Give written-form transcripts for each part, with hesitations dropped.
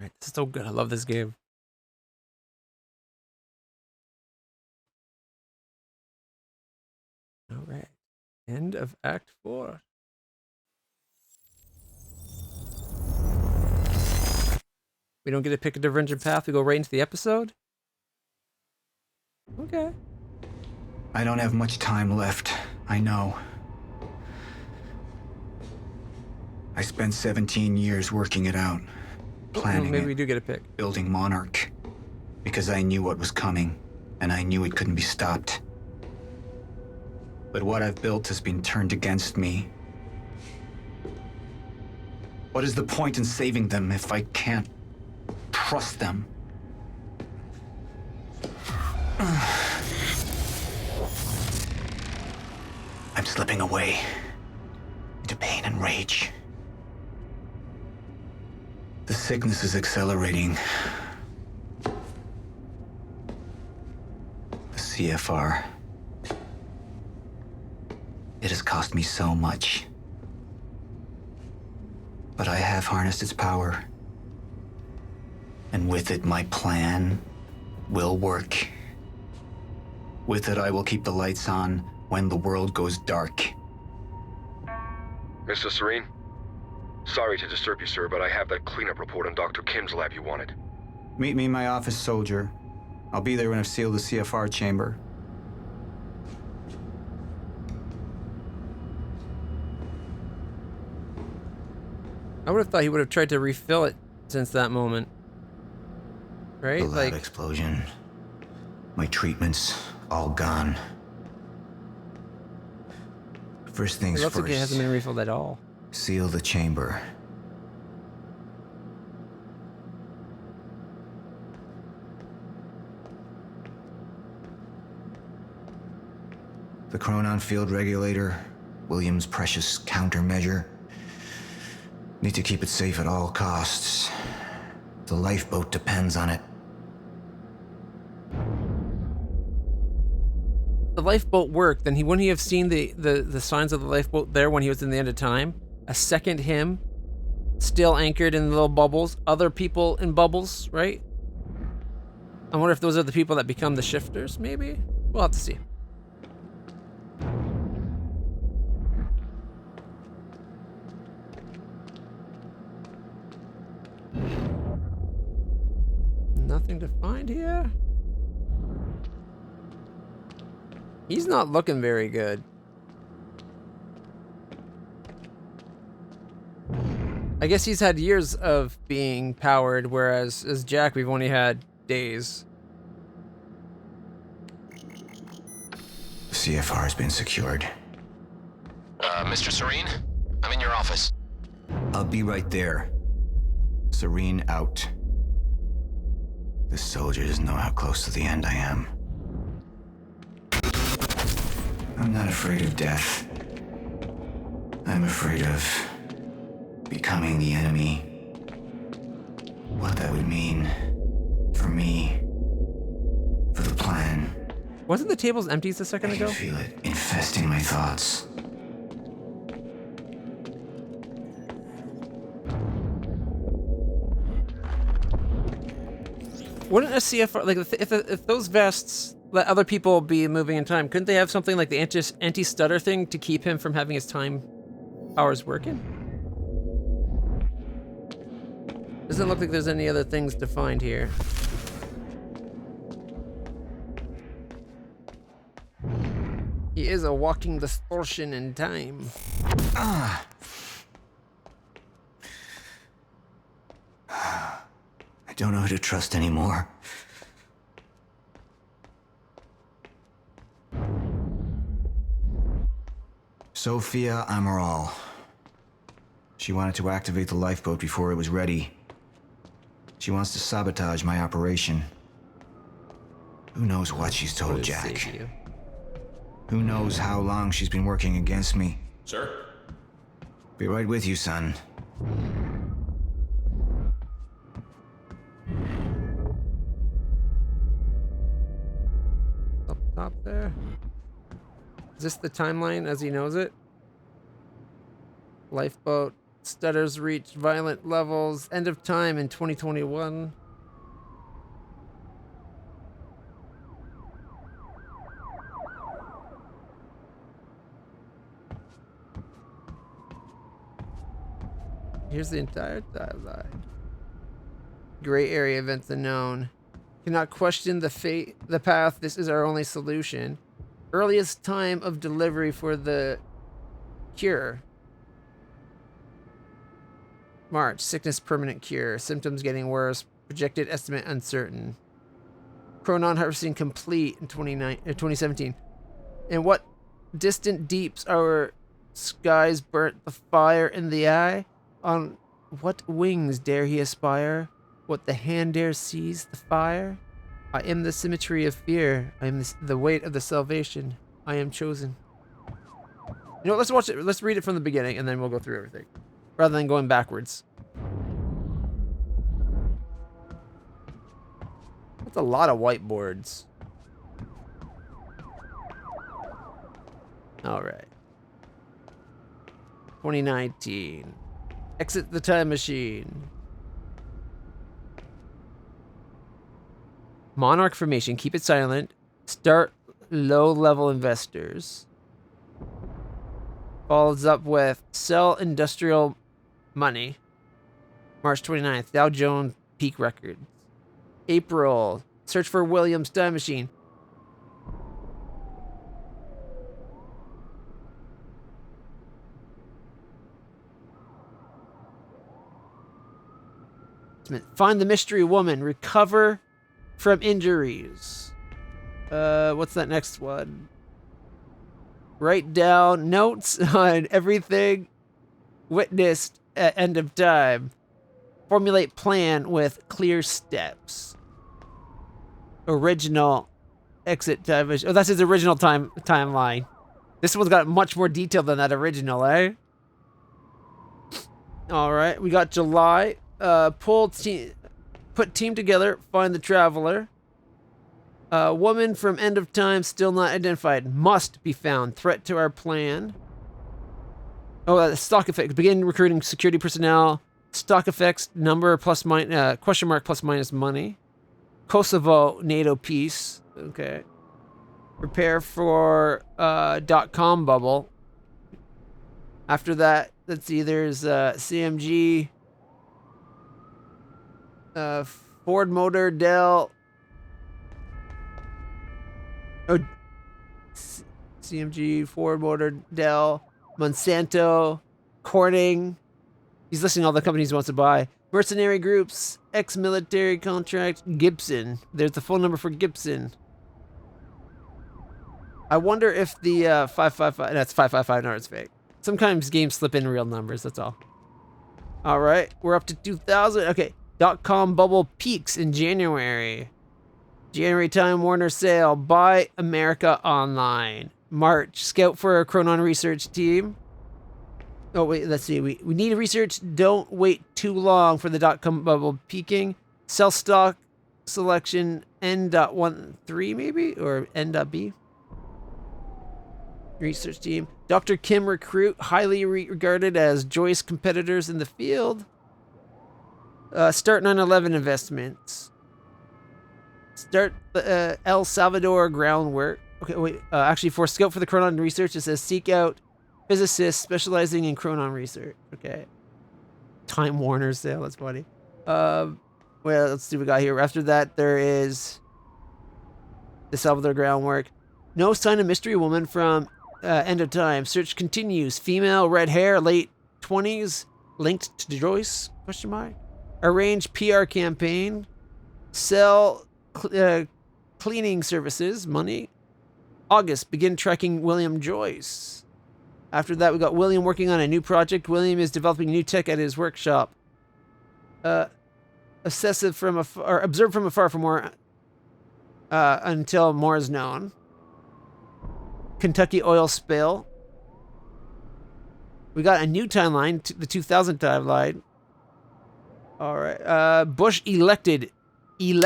Right, this is so good. I love this game. All right. End of Act 4. We don't get to pick a divergent path. We go right into the episode. Okay. I don't have much time left. I know. I spent 17 years working it out. Planning Maybe it. we do get a pick. Building Monarch. Because I knew what was coming. And I knew it couldn't be stopped. But what I've built has been turned against me. What is the point in saving them if I can't trust them? I'm slipping away into pain and rage. The sickness is accelerating. The CFR. It has cost me so much. But I have harnessed its power. And with it, my plan will work. With it, I will keep the lights on when the world goes dark. Mr. Serene? Sorry to disturb you, sir, but I have that cleanup report on Dr. Kim's lab you wanted. Meet me in my office, soldier. I'll be there when I've sealed the CFR chamber. I would have thought he would have tried to refill it since that moment. Right? The lab explosion. My treatments, all gone. First things it looks first. like it hasn't been refilled at all. Seal the chamber. The Chronon field regulator, Williams' precious countermeasure. Need to keep it safe at all costs. The lifeboat depends on it. The lifeboat worked, then wouldn't he have seen the signs of the lifeboat there when he was in the end of time? A second him, still anchored in little bubbles, other people in bubbles, right? I wonder if those are the people that become the shifters, maybe? We'll have to see. Nothing to find here. He's not looking very good. I guess he's had years of being powered, whereas as Jack, we've only had days. The CFR has been secured. Mr. Serene? I'm in your office. I'll be right there. Serene out. This soldier doesn't know how close to the end I am. I'm not afraid of death. I'm afraid of becoming the enemy. What that would mean for me, for the plan. Wasn't the tables empty a second I can ago? feel it infesting my thoughts. Wouldn't a CFR, like, if those vests let other people be moving in time, couldn't they have something like the anti-stutter thing to keep him from having his time powers working? Doesn't look like there's any other things to find here. He is a walking distortion in time. I don't know who to trust anymore. Sophia Amaral. She wanted to activate the lifeboat before it was ready. She wants to sabotage my operation. Who knows what she's told Jack? Who knows how long she's been working against me? Sir? Be right with you, son. Up top there. Is this the timeline as he knows it? Lifeboat, stutters reached violent levels. End of time in 2021. Here's the entire timeline. Gray area events unknown. Cannot question the path. This is our only solution. Earliest time of delivery for the cure. March. Sickness permanent cure. Symptoms getting worse. Projected estimate uncertain. Chronon harvesting complete in 2017. In what distant deeps our skies burnt the fire in the eye? On what wings dare he aspire? What the hand dare seize the fire? I am the symmetry of fear. I am the weight of the salvation. I am chosen. You know what, let's watch it. Let's read it from the beginning, and then we'll go through everything. Rather than going backwards. That's a lot of whiteboards. Alright. 2019. Exit the time machine. Monarch formation. Keep it silent. Start low-level investors. Follows up with sell industrial money. March 29th. Dow Jones peak records. April. Search for Williams time machine. Find the mystery woman. Recover from injuries. What's that next one? Write down notes on everything witnessed at end of time. Formulate plan with clear steps. Original exit time. Oh, that's his original timeline. This one's got much more detail than that original, eh? All right, we got July. Put team together. Find the traveler. Woman from end of time still not identified. Must be found. Threat to our plan. Oh, stock effect. Begin recruiting security personnel. Stock effects. Number plus minus question mark plus minus money. Kosovo NATO peace. Okay. Prepare for .com bubble. After that, let's see. There's CMG. Ford Motor, Dell. Oh, CMG, Ford Motor, Dell, Monsanto, Corning. He's listing all the companies he wants to buy. Mercenary groups, ex-military contract, Gibson. There's the phone number for Gibson. I wonder if the 555, that's 555, no, it's fake. Sometimes games slip in real numbers, that's all. All right, we're up to 2,000. Okay. .com bubble peaks in January. January Time Warner sale. Buy America Online. March. Scout for a Chronon research team. Oh, wait. Let's see. We need research. Don't wait too long for the .com bubble peaking. Sell stock selection N.13 maybe? Or N.B? Research team. Dr. Kim recruit. Highly regarded as Joyce competitors in the field. Start 9/11 investments. Start El Salvador groundwork. Okay, wait. Actually, for scope for the Chronon research, it says seek out physicists specializing in Chronon research. Okay. Time Warner sale. That's funny. Well, let's see what we got here. After that, there is the Salvador groundwork. No sign of mystery woman from end of time. Search continues. Female, red hair, late 20s, linked to Joyce? Question mark. Arrange PR campaign. Sell cleaning services. Money. August. Begin tracking William Joyce. After that, we got William working on a new project. William is developing new tech at his workshop. Observe from afar for more until more is known. Kentucky oil spill. We got a new timeline, the 2000 timeline. All right. Bush elected in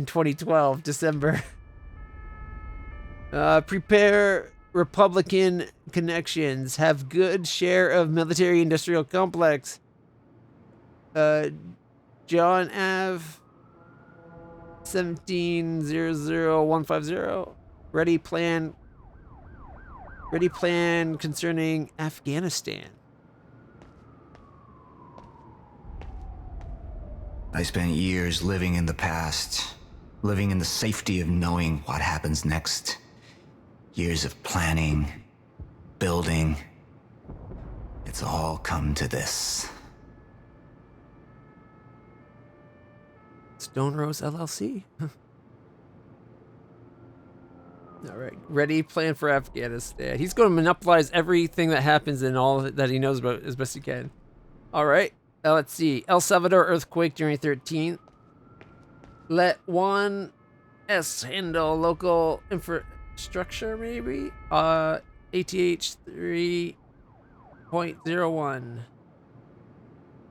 2012, December. Prepare Republican connections. Have good share of military industrial complex. John Ave 1700150. Ready plan concerning Afghanistan. I spent years living in the past, living in the safety of knowing what happens next. Years of planning, building. It's all come to this. Stone Rose LLC. All right, ready plan for Afghanistan. He's going to monopolize everything that happens and all of it that he knows about as best he can. All right, let's see. El Salvador earthquake January 13th. Let Juan S handle local infrastructure, maybe. ATH 3.01.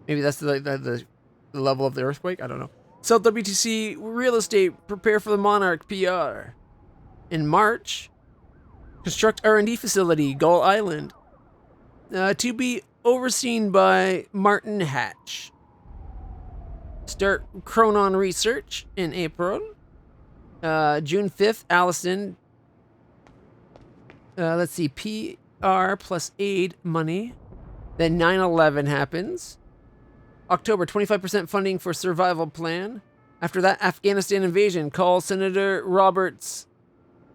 Maybe that's the level of the earthquake. I don't know. South WTC real estate prepare for the Monarch PR. In March, construct R&D facility, Gull Island, to be overseen by Martin Hatch. Start Chronon research in April. June 5th, Allison. Let's see, PR plus aid money. Then 9/11 happens. October, 25% funding for survival plan. After that, Afghanistan invasion. Call Senator Roberts.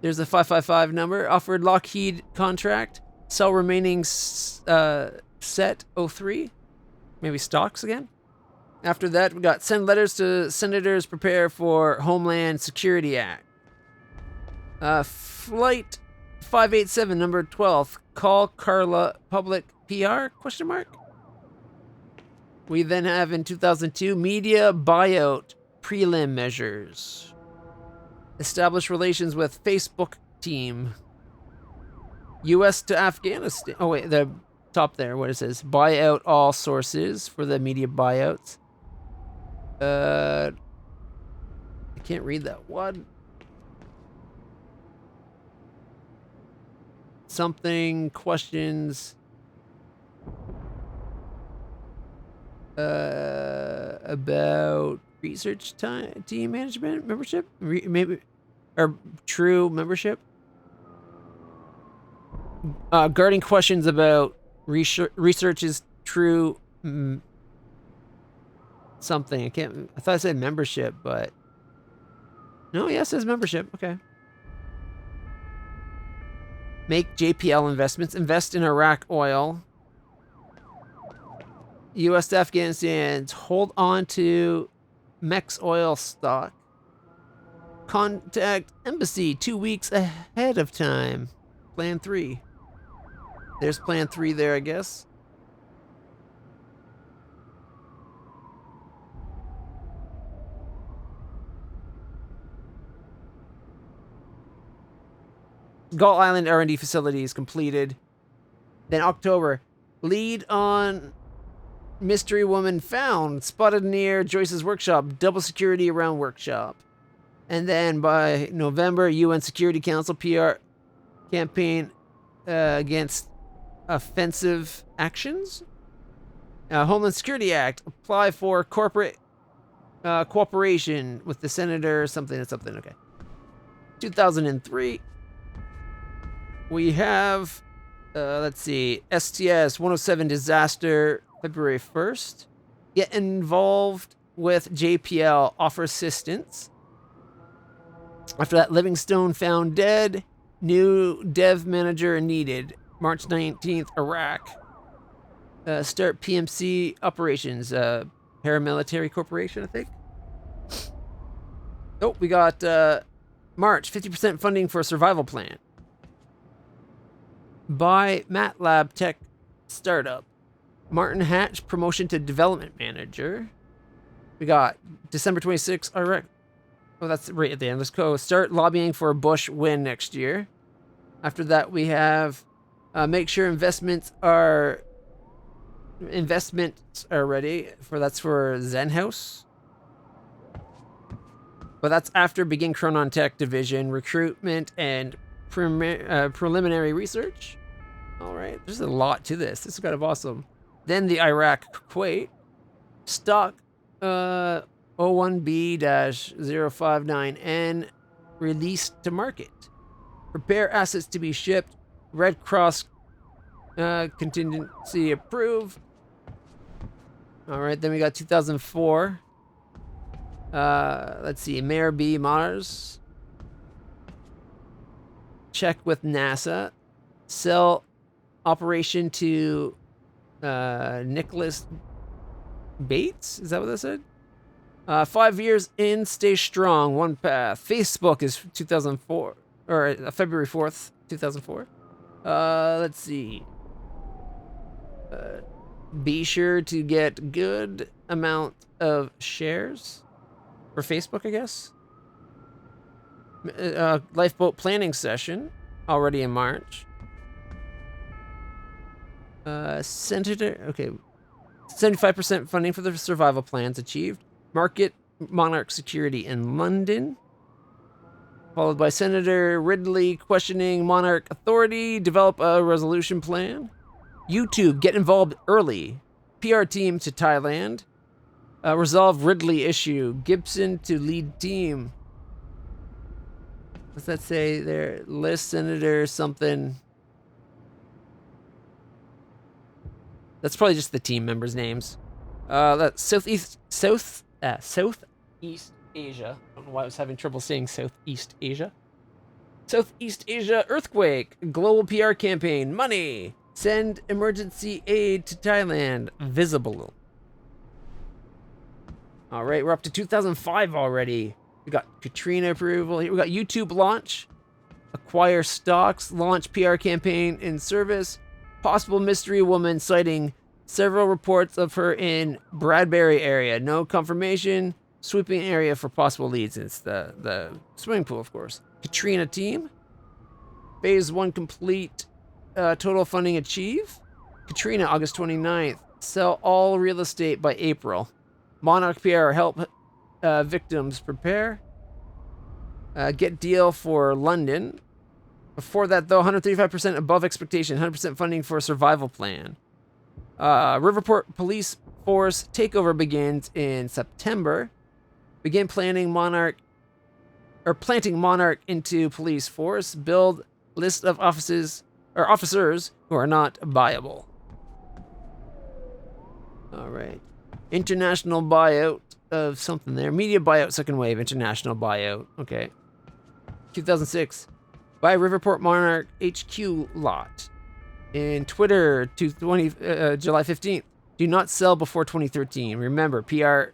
There's a 555 number. Offered Lockheed contract. Sell remaining set 03. Maybe stocks again. After that, we got send letters to senators. Prepare for Homeland Security Act. Flight 587 number 12. Call Carla Public PR? Question mark. We then have in 2002 media buyout prelim measures. Establish relations with Facebook team. U.S. to Afghanistan. Oh, wait, the top there, what it says. Buy out all sources for the media buyouts. I can't read that one. Something, questions. About research team management membership, maybe, or true membership. Guarding questions about research is true. Something I can't. I thought I said membership, but no. Yeah, it says membership. Okay. Make JPL investments. Invest in Iraq oil. U.S. to Afghanistan. Hold on to Mex oil stock. Contact embassy 2 weeks ahead of time. Plan 3. There's plan 3 there, I guess. Gull Island R&D facility is completed. Then October, lead on mystery woman found, spotted near Joyce's workshop, double security around workshop. And then by November, UN Security Council PR campaign against offensive actions. Homeland Security Act, apply for corporate cooperation with the senator, something and something, okay. 2003. We have, let's see, STS 107 disaster, February 1st. Get involved with JPL, offer assistance. After that, Livingstone found dead. New dev manager needed. March 19th, Iraq. Start PMC operations, paramilitary corporation, I think. Oh, we got March, 50% funding for a survival plan. By MATLAB Tech startup. Martin Hatch, promotion to development manager. We got December 26th, Iraq. Oh, that's right at the end. Let's go. Start lobbying for a Bush win next year. After that, we have make sure investments are ready. That's for Zen House. But that's after begin Chronon Tech division recruitment and preliminary research. All right, there's a lot to this. This is kind of awesome. Then the Iraq Kuwait stock 01B-059N released to market. Prepare assets to be shipped. Red Cross contingency approved. All right, then we got 2004. Let's see, Mayor B. Mars. Check with NASA. Sell operation to Nicholas Bates. Is that what that said? 5 years in, stay strong. One path. Facebook is 2004 or February 4th, 2004. Let's see. Be sure to get good amount of shares for Facebook, I guess. Lifeboat planning session already in March. Senator, okay, 75% funding for the survival plans achieved. Market Monarch security in London. Followed by Senator Ridley questioning Monarch authority. Develop a resolution plan. YouTube, get involved early. PR team to Thailand. Resolve Ridley issue. Gibson to lead team. What's that say there? List Senator something. That's probably just the team members' names. That's Southeast Asia. I don't know why I was having trouble saying Southeast Asia. Southeast Asia earthquake. Global PR campaign. Money. Send emergency aid to Thailand. Visible. All right, we're up to 2005 already. We got Katrina approval. Here we got YouTube launch. Acquire stocks. Launch PR campaign in service. Possible mystery woman sighting several reports of her in Bradbury area. No confirmation. Sweeping area for possible leads. It's the swimming pool, of course. Katrina team. Phase 1 complete. Total funding achieve. Katrina, August 29th. Sell all real estate by April. Monarch PR, help victims prepare. Get deal for London. Before that, though, 135% above expectation. 100% funding for survival plan. Riverport Police Force takeover begins in September. Begin planning planting Monarch into police force. Build list of officers who are not viable. All right. International buyout of something there. Media buyout, second wave. International buyout. Okay. 2006. Buy Riverport Monarch HQ lot. In Twitter, July 15th. Do not sell before 2013. Remember, PR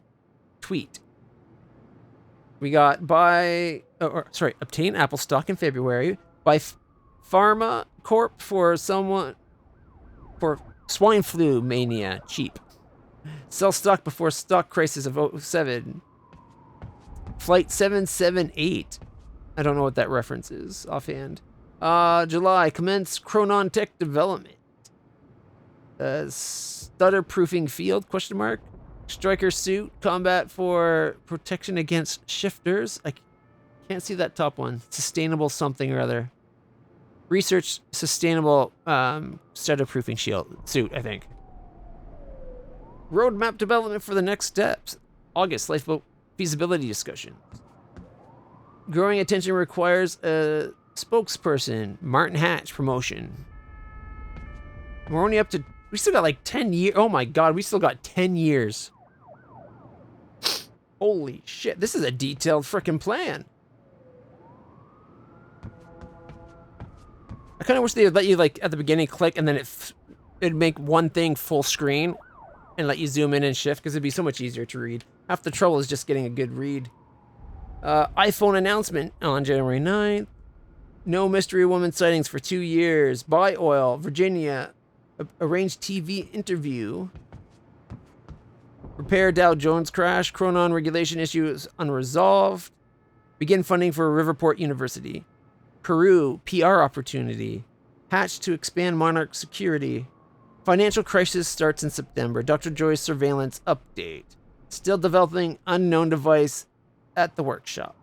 tweet. We got obtain Apple stock in February. Buy Pharma Corp for swine flu mania. Cheap. Sell stock before stock crisis of 07. Flight 778. I don't know what that reference is offhand. July, commence Chronon Tech development. Stutter proofing field, question mark. Striker suit, combat for protection against shifters. I can't see that top one. Sustainable something or other. Research sustainable stutter proofing suit, I think. Roadmap development for the next steps. August, lifeboat feasibility discussion. Growing attention requires a spokesperson. Martin Hatch promotion. We're only up to... We still got like 10 years. Oh my god, we still got 10 years. Holy shit, this is a detailed frickin' plan. I kind of wish they would let you, like, at the beginning click and then it'd make one thing full screen and let you zoom in and shift because it'd be so much easier to read. Half the trouble is just getting a good read. iPhone announcement on January 9th. No mystery woman sightings for 2 years. Buy oil, Virginia. Arranged TV interview. Prepare Dow Jones crash. Chronon regulation issues unresolved. Begin funding for Riverport University. Peru, PR opportunity. Hatch to expand Monarch security. Financial crisis starts in September. Dr. Joy's surveillance update. Still developing unknown device at the workshop.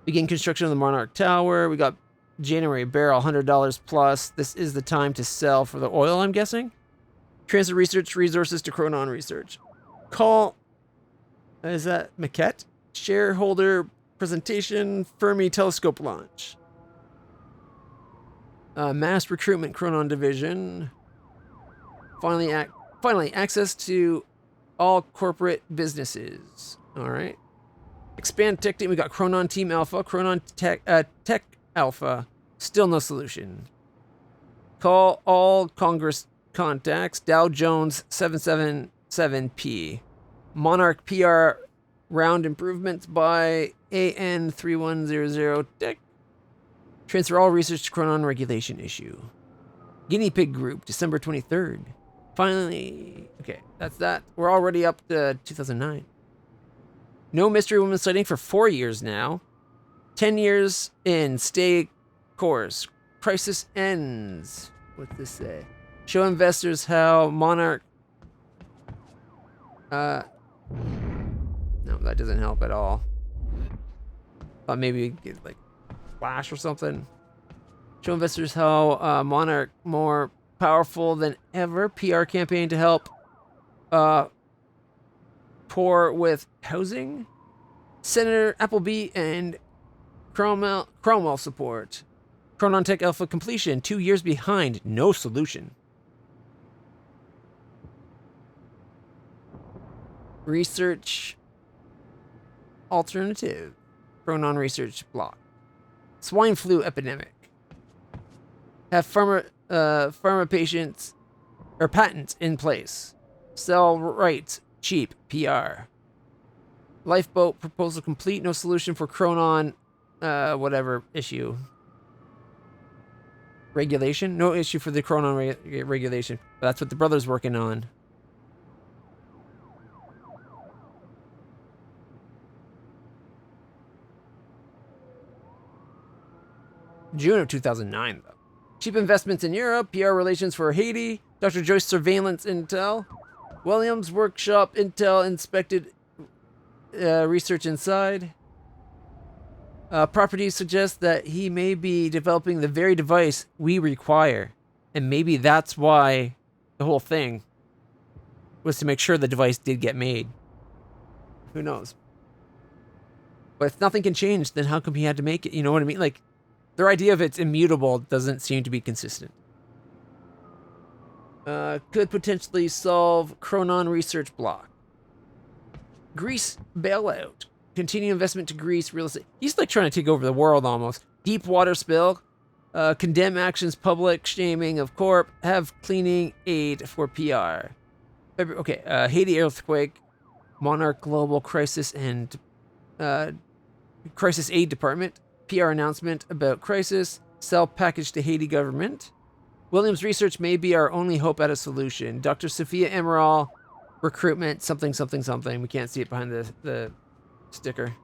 Begin construction of the Monarch Tower. We got January barrel, $100 plus. This is the time to sell for the oil, I'm guessing. Transfer research resources to Chronon Research. Call, is that maquette? Shareholder presentation, Fermi telescope launch. Mass recruitment, Chronon division. Finally, access to all corporate businesses. All right. Expand tech team. We got Chronon Team Alpha, Chronon Tech Alpha. Still no solution. Call all Congress contacts. Dow Jones 777P. Monarch PR round improvements by AN3100 Tech. Transfer all research to Chronon regulation issue. Guinea Pig Group, December 23rd. Finally, okay, that's that. We're already up to 2009. No mystery woman sighting for 4 years now. 10 years in, stay course. Crisis ends. What's this say? Show investors how Monarch... No, that doesn't help at all. Thought maybe we could get, like, Flash or something. Show investors how Monarch more powerful than ever. PR campaign to help poor with housing. Senator Appleby and Cromwell support. Chronon Tech Alpha completion. 2 years behind. No solution. Research alternative. Chronon research block. Swine flu epidemic. Have pharma patients or patents in place. Sell rights. Cheap. PR. Lifeboat proposal complete. No solution for Chronon whatever issue. Regulation? No issue for the Chronon regulation. But that's what the brother's working on. June of 2009, though. Cheap investments in Europe, PR relations for Haiti, Dr. Joyce surveillance intel, Williams workshop intel inspected research inside. Properties suggest that he may be developing the very device we require. And maybe that's why the whole thing was to make sure the device did get made. Who knows? But if nothing can change, then how come he had to make it? You know what I mean? Like, their idea of it's immutable doesn't seem to be consistent. Could potentially solve Chronon research block. Greece bailout. Continue investment to Greece real estate. He's like trying to take over the world almost. Deep water spill. Condemn actions, public shaming of Corp. Have cleaning aid for PR. Okay, Haiti earthquake. Monarch Global Crisis and Crisis Aid Department. PR announcement about crisis. Sell package to Haiti government. Williams research may be our only hope at a solution. Dr. Sophia Emerald. Recruitment. Something, something, something. We can't see it behind the sticker.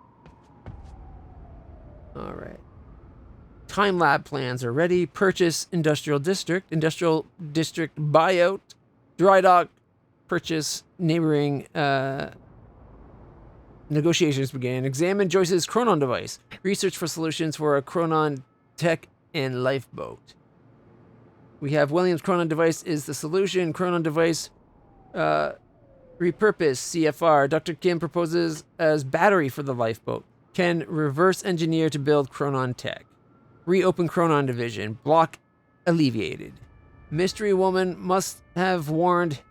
All right. Time lab plans are ready. Purchase industrial district. Industrial district buyout. Dry dock. Purchase neighboring. Negotiations began. Examine Joyce's Chronon device. Research for solutions for a Chronon tech and lifeboat. We have Williams Chronon device is the solution. Chronon device repurpose CFR. Dr. Kim proposes as battery for the lifeboat. Can reverse engineer to build Chronon tech. Reopen Chronon division. Block alleviated. Mystery woman must have warned.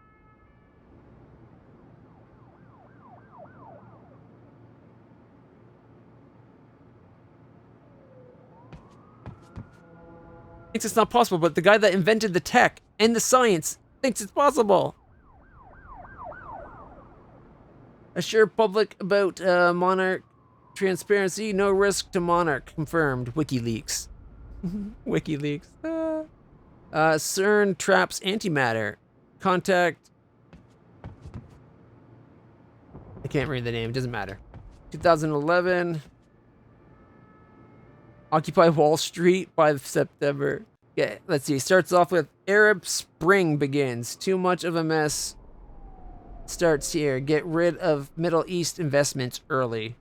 Thinks it's not possible, but the guy that invented the tech and the science thinks it's possible. Assure public about Monarch transparency. No risk to Monarch. Confirmed. WikiLeaks. WikiLeaks. CERN traps antimatter. Contact. I can't read the name. It doesn't matter. 2011. Occupy Wall Street by September. Yeah, let's see. Starts off with Arab Spring begins. Too much of a mess starts here. Get rid of Middle East investments early.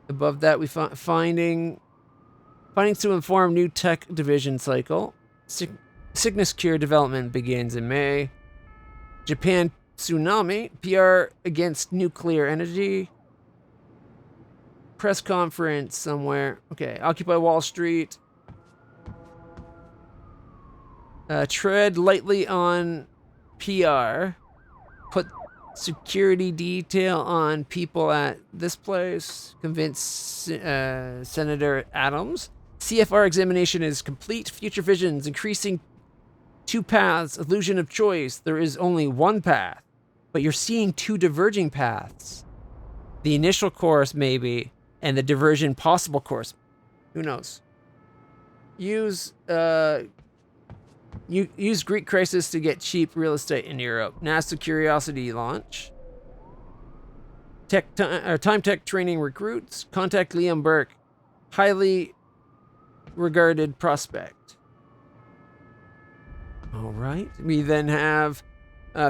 Above that, we findings to inform new tech division cycle. Sickness cure development begins in May. Japan tsunami. PR against nuclear energy. Press conference somewhere. Okay. Occupy Wall Street. Tread lightly on PR. Put security detail on people at this place. Convince Senator Adams. CFR examination is complete. Future visions increasing 2 paths. Illusion of choice. There is only one path, but you're seeing 2 diverging paths. The initial course, maybe, and the diversion possible course. Who knows? Use Greek crisis to get cheap real estate in Europe. NASA Curiosity launch. Time Tech training recruits. Contact Liam Burke. Highly regarded prospect. All right. We then have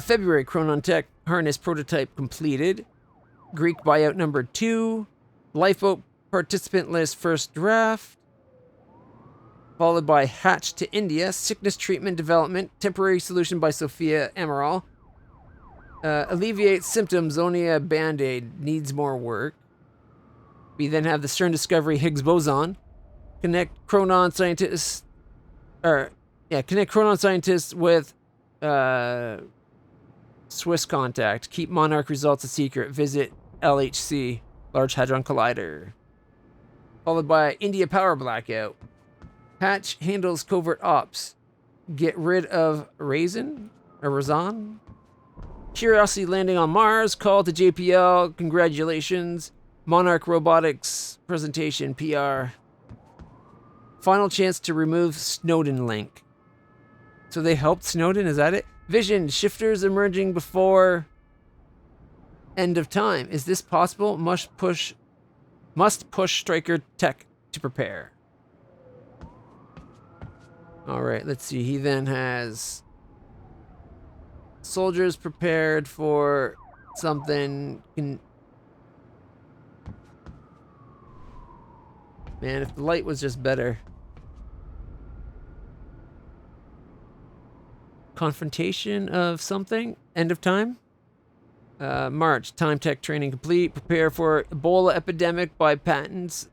February Chronon Tech harness prototype completed. Greek buyout number 2. Lifeboat participant list first draft. Followed by Hatch to India. Sickness treatment development. Temporary solution by Sophia Amaral. Alleviate symptoms. Only a band-aid. Needs more work. We then have the CERN discovery Higgs boson. Connect Chronon scientists. Connect Chronon scientists with Swiss contact. Keep Monarch results a secret. Visit LHC, Large Hadron Collider. Followed by India power blackout. Hatch handles covert ops. Get rid of Razan. Curiosity landing on Mars. Call to JPL. Congratulations. Monarch Robotics presentation PR. Final chance to remove Snowden link. So they helped Snowden, is that it? Vision, shifters emerging before end of time. Is this possible? Must push Stryker Tech to prepare. All right, let's see. He then has soldiers prepared for something. Man, if the light was just better. Confrontation of something. End of time. March. Time Tech training complete. Prepare for Ebola epidemic by patents.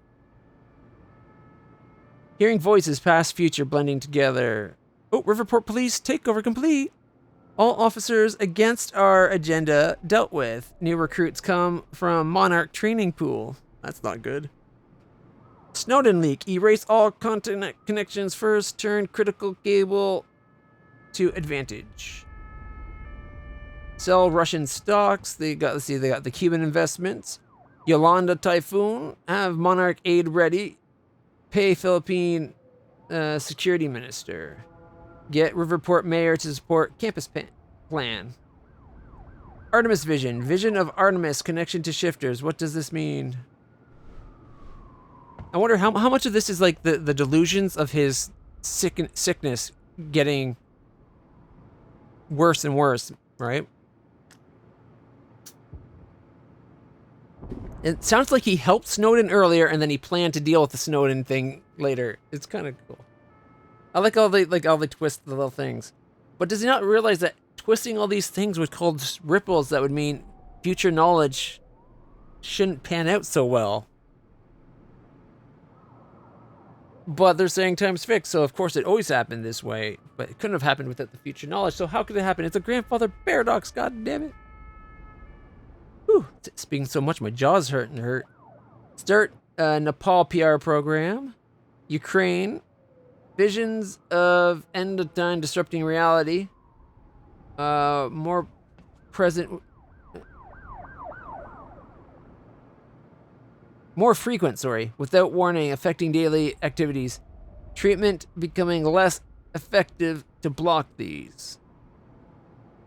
Hearing voices, past, future, blending together. Oh, Riverport Police takeover complete. All officers against our agenda dealt with. New recruits come from Monarch training pool. That's not good. Snowden leak. Erase all content connections first. Turn critical cable to advantage. Sell Russian stocks. They got the Cuban investments. Yolanda Typhoon. Have Monarch aid ready. Pay Philippine security minister. Get Riverport mayor to support campus plan. Artemis vision. Vision of Artemis. Connection to shifters. What does this mean? I wonder how much of this is like the delusions of his sickness getting worse and worse, right? It sounds like he helped Snowden earlier, and then he planned to deal with the Snowden thing later. It's kind of cool. I like all the twist the little things, but does he not realize that twisting all these things would cause ripples that would mean future knowledge shouldn't pan out so well? But they're saying time's fixed, so of course it always happened this way, but it couldn't have happened without the future knowledge, so how could it happen? It's a grandfather paradox, god damn it. Whew, speaking so much, my jaw's hurt. Start Nepal PR program. Ukraine. Visions of end of time disrupting reality. More frequent, without warning, affecting daily activities. Treatment becoming less effective to block these.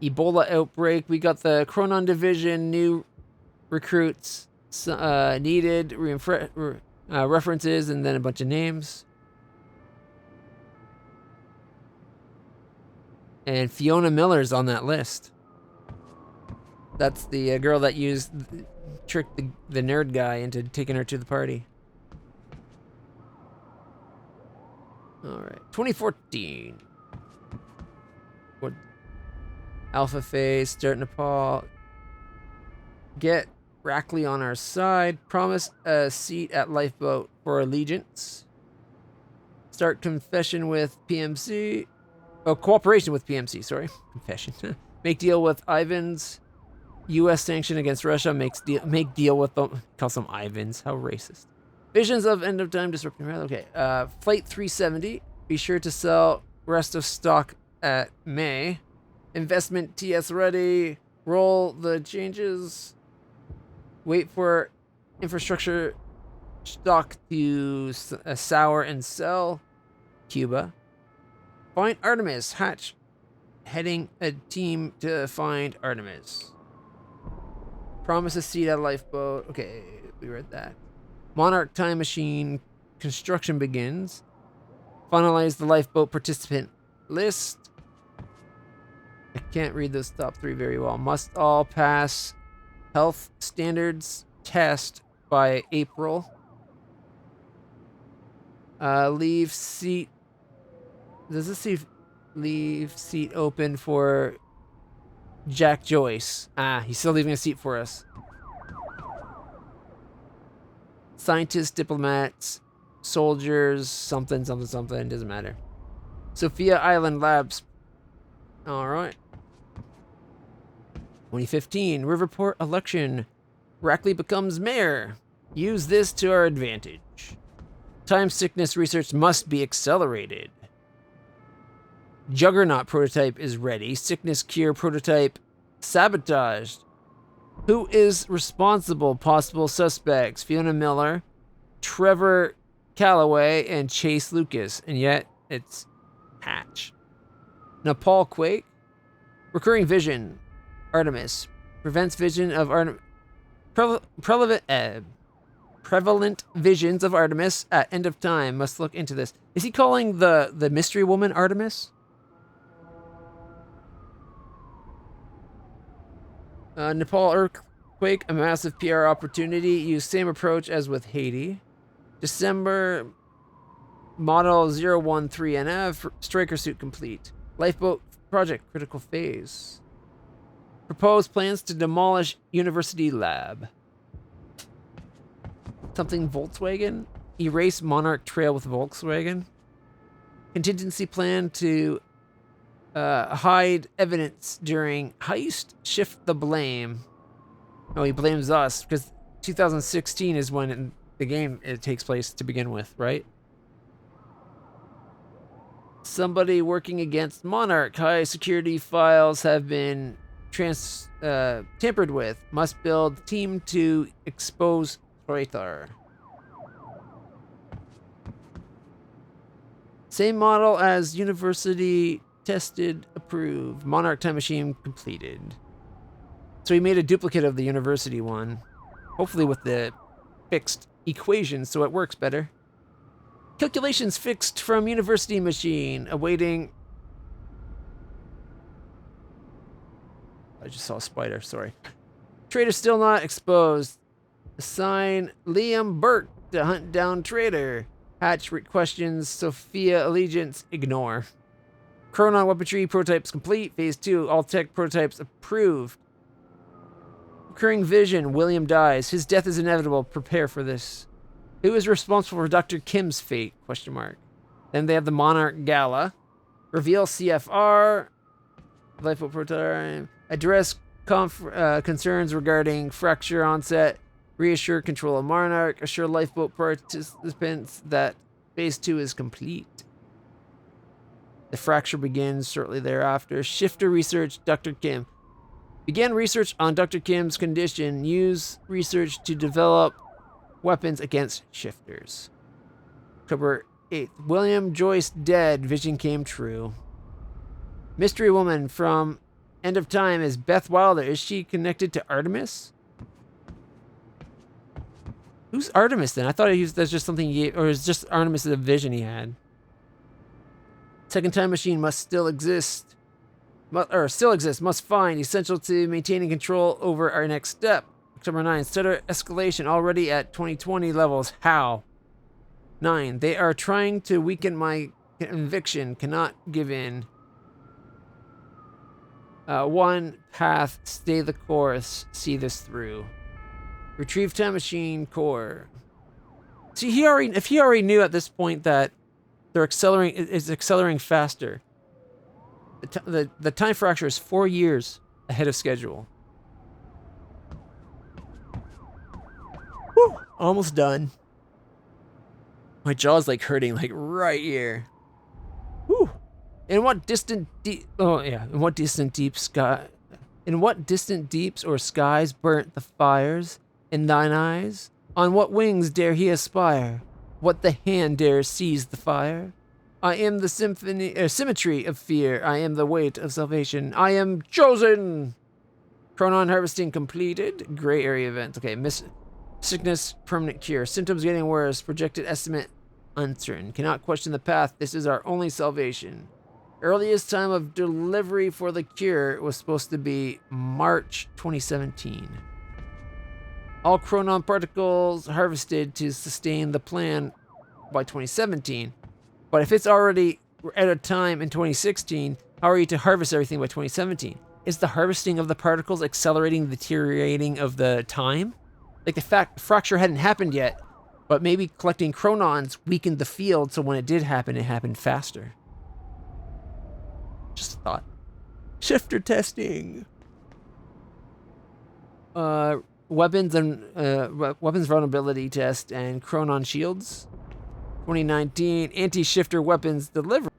Ebola outbreak. We got the Chronon division, new recruits needed, references, and then a bunch of names. And Fiona Miller's on that list. That's the girl that used tricked the nerd guy into taking her to the party. All right, 2014. What? Alpha phase, start Nepal. Get Rackley on our side. Promise a seat at lifeboat for allegiance. Start confession with PMC. Oh, cooperation with PMC, sorry. Confession. Make deal with Ivans. U.S. sanction against Russia. Make deal with them. Calls them Ivans. How racist. Visions of end of time disrupting. Okay. Flight 370. Be sure to sell rest of stock at May. Investment TS ready. Roll the changes. Wait for infrastructure stock to sour and sell. Cuba. Find Artemis. Hatch. Heading a team to find Artemis. Promise a seat at lifeboat. Okay, we read that. Monarch time machine construction begins. Finalize the lifeboat participant list. I can't read those top three very well. Must all pass health standards test by April. Leave seat. Does this say leave seat open for Jack Joyce? Ah, he's still leaving a seat for us. Scientists, diplomats, soldiers, something, doesn't matter. Sophia Island Labs. All right. 2015, Riverport election. Rackley becomes mayor. Use this to our advantage. Time sickness research must be accelerated. Juggernaut prototype is ready. Sickness cure prototype sabotaged. Who is responsible? Possible suspects: Fiona Miller, Trevor Calloway, and Chase Lucas. And yet, it's Hatch. Nepal quake. Recurring vision. Artemis. Prevents vision of prevalent visions of Artemis at end of time. Must look into this. Is he calling the mystery woman Artemis? Nepal earthquake, a massive PR opportunity. Use same approach as with Haiti. December, model 013NF, striker suit complete. Lifeboat project, critical phase. Proposed plans to demolish university lab. Something Volkswagen? Erase Monarch trail with Volkswagen. Contingency plan to hide evidence during heist. Shift the blame. Oh, he blames us because 2016 is when the game it takes place to begin with, right? Somebody working against Monarch. High security files have been tampered with. Must build team to expose traitor. Same model as university. Tested, approved. Monarch time machine completed. So he made a duplicate of the university one. Hopefully with the fixed equations so it works better. Calculations fixed from university machine. Awaiting. I just saw a spider, sorry. Traitor still not exposed. Assign Liam Burke to hunt down traitor. Hatch questions Sophia allegiance. Ignore. Chronon weaponry prototypes complete. Phase 2, all tech prototypes approved. Recurring vision, William dies. His death is inevitable. Prepare for this. Who is responsible for Dr. Kim's fate? Question mark. Then they have the Monarch Gala. Reveal CFR. Lifeboat prototype. Address concerns regarding fracture onset. Reassure control of Monarch. Assure lifeboat participants that phase 2 is complete. The fracture begins shortly thereafter. Shifter research, Dr. Kim. Begin research on Dr. Kim's condition. Use research to develop weapons against shifters. October 8th. William Joyce dead. Vision came true. Mystery woman from End of Time is Beth Wilder. Is she connected to Artemis? Who's Artemis then? I thought that's just something he gave, or is just Artemis a vision he had. Second time machine must still exist. Must find essential to maintaining control over our next step. October 9. Stutter escalation already at 2020 levels. How? 9. They are trying to weaken my conviction. Cannot give in. 1. Path. Stay the course. See this through. Retrieve time machine core. See, if he already knew at this point that they're accelerating, it's accelerating faster. The time fracture is 4 years ahead of schedule. Whew, almost done. My jaw's like hurting, like right here. Whew. In what distant deeps or skies burnt the fires in thine eyes? On what wings dare he aspire? What the hand dares seize the fire? I am the symmetry of fear. I am the weight of salvation. I am chosen. Chronon harvesting completed. Gray area event. Okay, sickness permanent cure. Symptoms getting worse. Projected estimate uncertain. Cannot question the path. This is our only salvation. Earliest time of delivery for the cure was supposed to be March 2017. All chronon particles harvested to sustain the plan by 2017. But if it's already at a time in 2016, how are you to harvest everything by 2017? Is the harvesting of the particles accelerating the deteriorating of the time? Like the fracture hadn't happened yet, but maybe collecting chronons weakened the field, so when it did happen, it happened faster. Just a thought. Shifter testing. Weapons vulnerability test and chronon shields. 2019 anti-shifter weapons delivery.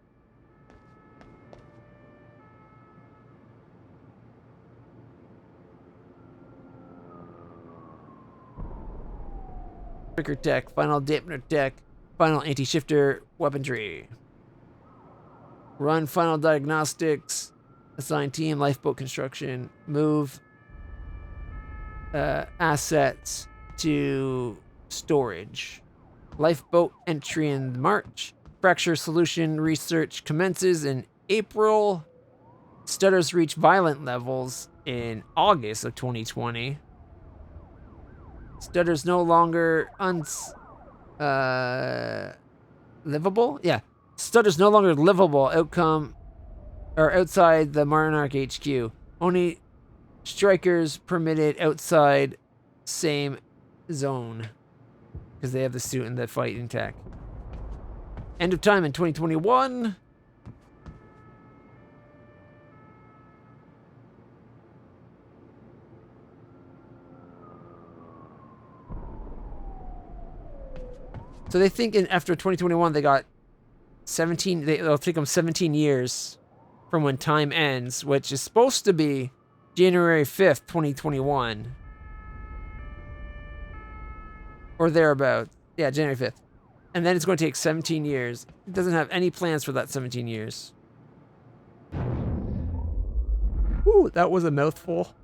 Trigger tech, final dampener tech, final anti-shifter weaponry. Run final diagnostics, assign team, lifeboat construction, move assets to storage. Lifeboat entry in March. Fracture solution research commences in April. Stutters reach violent levels in August of 2020. Stutters no longer livable? Yeah. Stutters no longer livable outcome or outside the Monarch HQ. Only strikers permitted outside same zone. Because they have the suit and the fight intact. End of time in 2021. So they think after 2021 they got 17. It'll take them 17 years from when time ends, which is supposed to be January 5th, 2021. Or thereabouts. Yeah, January 5th. And then it's going to take 17 years. It doesn't have any plans for that 17 years. Ooh, that was a mouthful.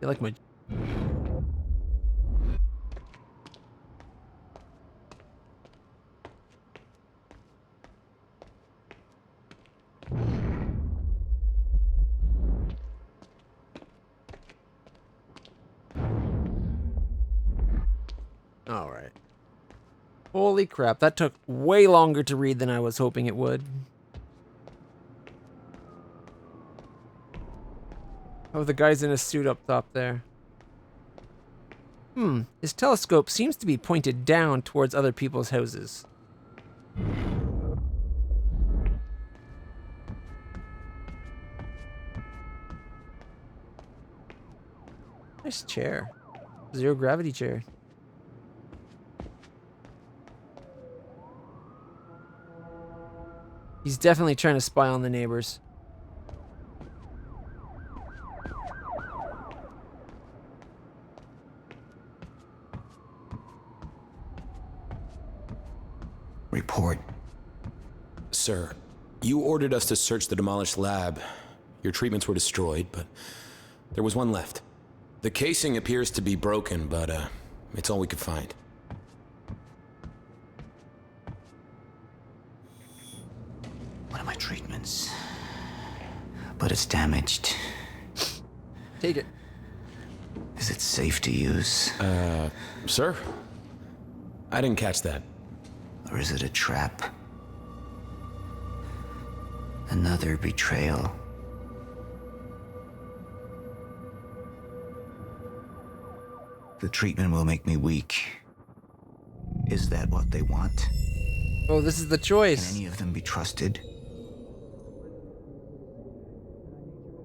You like my... All right. Holy crap, that took way longer to read than I was hoping it would. Oh, the guy's in a suit up top there. His telescope seems to be pointed down towards other people's houses. Nice chair. Zero gravity chair. He's definitely trying to spy on the neighbors. Report. Sir, you ordered us to search the demolished lab. Your treatments were destroyed, but there was one left. The casing appears to be broken, but it's all we could find. What are my treatments? but it's damaged. Take it. Is it safe to use? Sir? I didn't catch that. Or is it a trap? Another betrayal. The treatment will make me weak. Is that what they want? Oh, this is the Can choice. any of them be trusted?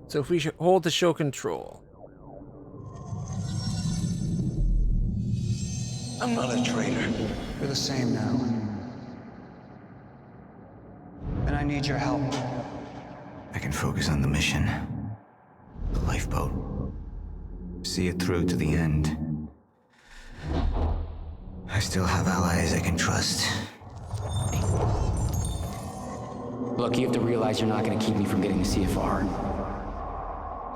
So if we hold to show control. I'm not a traitor. We're the same now. And I need your help. I can focus on the mission. The lifeboat. See it through to the end. I still have allies I can trust. Look, you have to realize you're not gonna keep me from getting the CFR.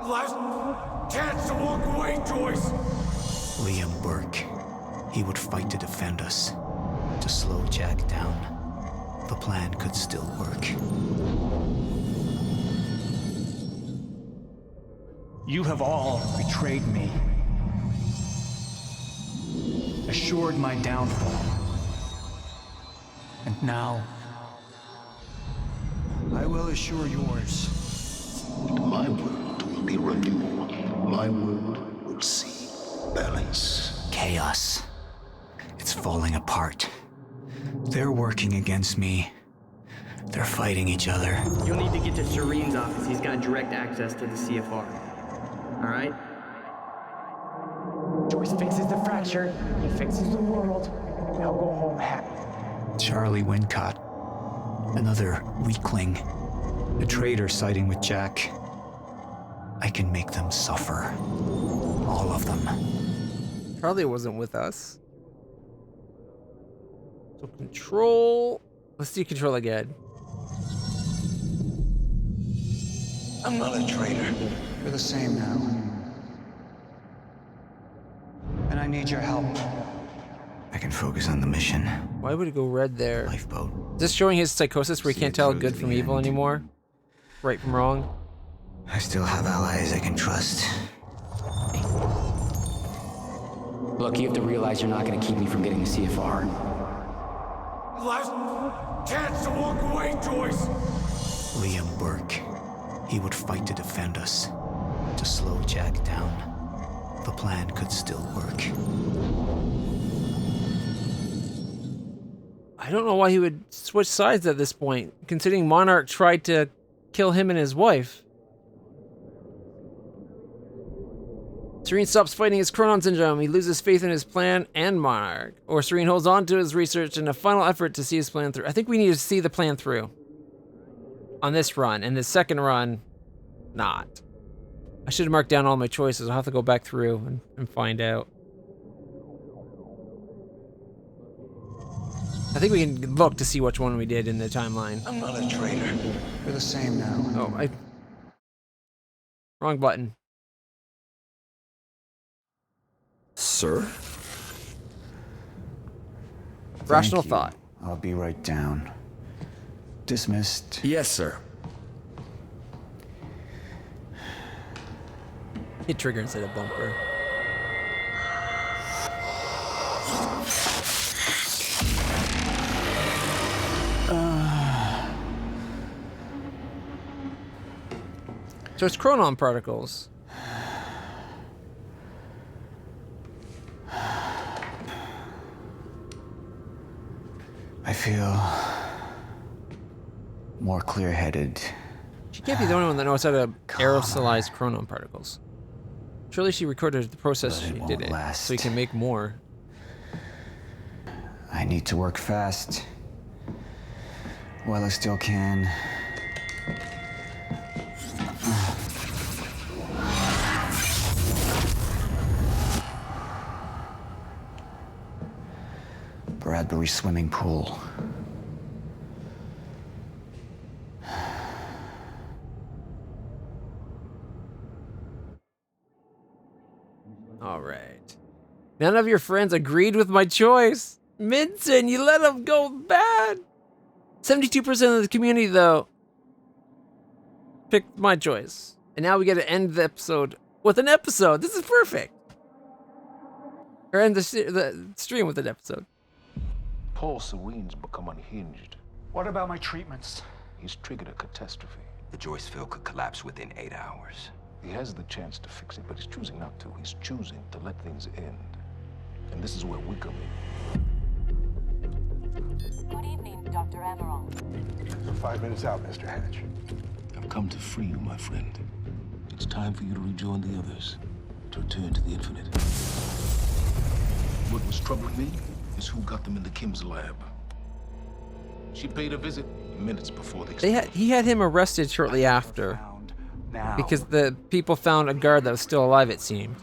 Last chance to walk away, Joyce! Liam Burke. He would fight to defend us. To slow Jack down. The plan could still work. You have all betrayed me. Assured my downfall. And now, I will assure yours. My world will be renewed. My world will see balance. Chaos. It's falling apart. They're working against me. They're fighting each other. You'll need to get to Serene's office. He's got direct access to the CFR. All right? Joyce fixes the fracture, he fixes the world, and I'll go home happy. Charlie Wincott. Another weakling. A traitor siding with Jack. I can make them suffer. All of them. Charlie wasn't with us. So control. Let's do control again. I'm not a traitor. We're the same now. And I need your help. I can focus on the mission. Why would it go red there? Lifeboat. Is this showing his psychosis where he See can't it tell through good to from the evil end. anymore? Right from wrong? I still have allies I can trust. Look, you have to realize you're not gonna keep me from getting the CFR. Last chance to walk away, Joyce! Liam Burke. He would fight to defend us. To slow Jack down. The plan could still work. I don't know why he would switch sides at this point, considering Monarch tried to kill him and his wife. Serene stops fighting his Chronon syndrome. He loses faith in his plan and Monarch. Or Serene holds on to his research in a final effort to see his plan through. I think we need to see the plan through. On this run. And the second run, not. I should have marked down all my choices. I'll have to go back through and find out. I think we can look to see which one we did in the timeline. I'm not a traitor. We're the same now. Oh, wrong button. Sir? Rational Thank you. thought. I'll be right down. Dismissed. Yes, sir. Hit trigger instead of bumper. So it's chronon particles. I feel more clear-headed. She can't be the only one that knows how to aerosolize chronon particles. Surely she recorded the process But it she won't did it, last. so you can make more. I need to work fast. While I still can. Bradbury swimming pool. All right. None of your friends agreed with my choice. Minson, you let him go bad. 72% of the community, though. picked my choice. And now we get to end the episode with an episode. This is perfect. Or end the stream with an episode. Paul Serene's become unhinged. What about my treatments? He's triggered a catastrophe. The Joyceville could collapse within 8 hours. He has the chance to fix it, but he's choosing not to. He's choosing to let things end. And this is where we come in. Good evening, Dr. Amaral. You're 5 minutes out, Mr. Hatch. I've come to free you, my friend. It's time for you to rejoin the others, to return to the infinite. What was troubling me is who got them in the Kim's lab. She paid a visit minutes before the He had him arrested shortly after. Because the people found a guard that was still alive, it seemed.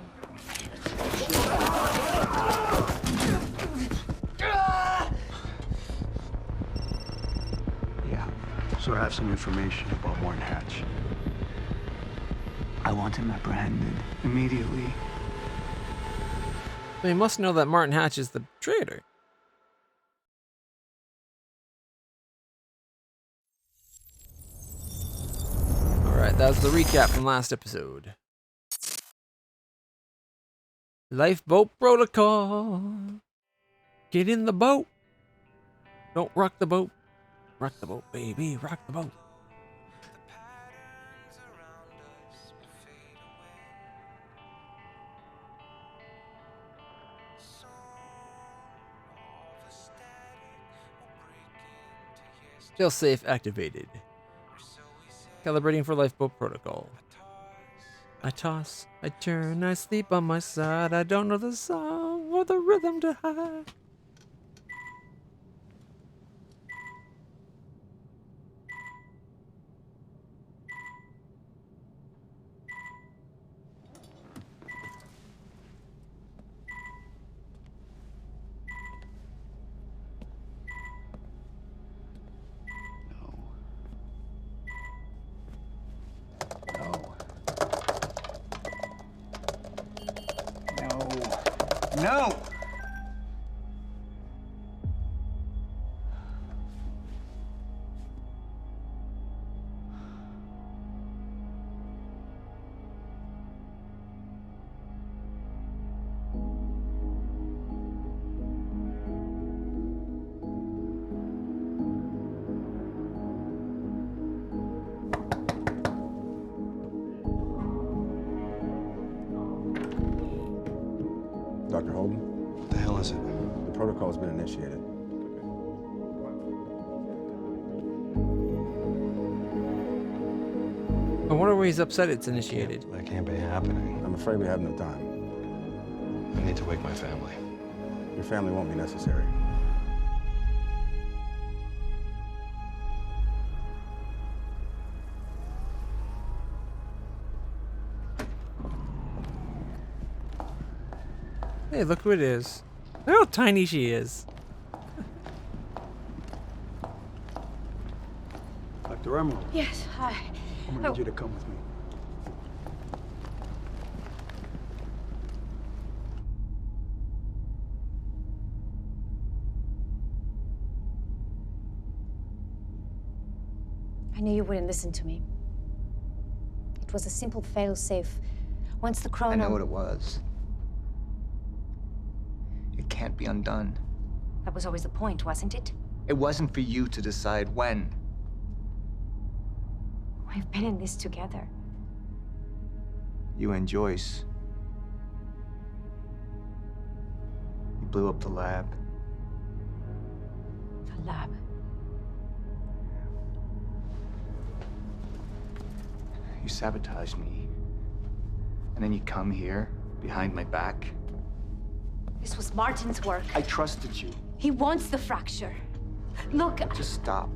Yeah, so I have some information about Martin Hatch. I want him apprehended immediately. They must know that Martin Hatch is the traitor. Alright, that was the recap from last episode. Lifeboat protocol. Get in the boat. Don't rock the boat. Rock the boat, baby. Rock the boat. Still safe activated. Calibrating for lifeboat protocol. I toss, I turn, I sleep on my side. I don't know the song or the rhythm to hide. No! Dr. Holden? What the hell is it? The protocol has been initiated. I wonder why he's upset it's initiated. That can't be happening. I'm afraid we have no time. I need to wake my family. Your family won't be necessary. Hey, look who it is. Look how tiny she is. Dr. Emerald, Yes, hi. I'm gonna need you to come with me. I knew you wouldn't listen to me. It was a simple fail-safe. Once the chrono... I know what it was. It can't be undone. That was always the point, wasn't it? It wasn't for you to decide when. We've been in this together. You and Joyce. You blew up the lab. The lab. You sabotaged me. And then you come here, behind my back. This was Martin's work. I trusted you. He wants the fracture. Look... Just stop.